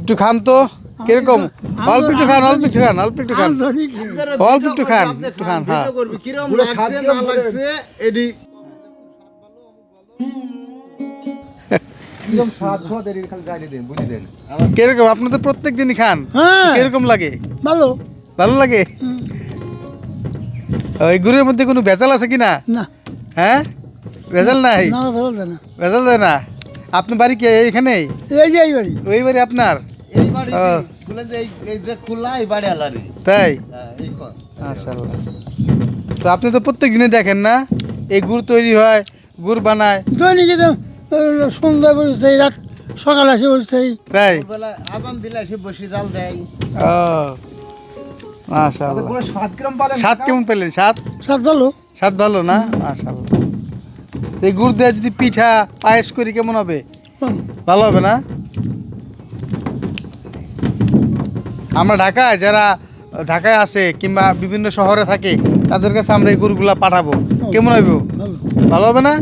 একটু খান তো কিরকম, অল্প একটু খান, অল্প একটু খান, অল্প একটু খান, অল্প একটু খান, একটু খান। হ্যাঁ কিরকম, আপনি তো প্রত্যেক দিনই খান, কিরকম লাগে? ভালো ভালো লাগে? ওই গুড়ের মধ্যে কোনো ভেজাল আছে কিনা? না হ্যাঁ ভেজাল নাই, না ভালো দেয় না। ভেজাল দেয় না। আপনার বাড়ি কি এইখানেই? এই যে এই বাড়ি ওই বাড়ি আপনার? এই বাড়ি বলেন যে এই যে খোলা এই বাড়ি আলারি তাই এই কর মাশাআল্লাহ। তো আপনি তো প্রত্যেক দিনে দেখেন না এই গুড় তৈরি হয়, গুড় বানায়? দৈনিক তো সন্ধ্যা বসতে রাত সকাল আসে বসতে। তাই বেলা আগাম দিলে এসে বসে জাল দেয়। ও মাশাআল্লাহ। 7 গ্রাম পারেন স্বাদ কেমন পেলেন? স্বাদ স্বাদ ভালো। স্বাদ ভালো না? মাশাআল্লাহ। এই গুড় দিয়ে যদি পিঠা পায়েস করি কেমন হবে? ভালো হবে না? আমরা ঢাকায় যারা ঢাকায় আছে কিংবা বিভিন্ন শহরে থাকে তাদের কাছে আমরা এই গুড়গুলা পাঠাবো, কেমন হবে? ভালো ভালো হবে না?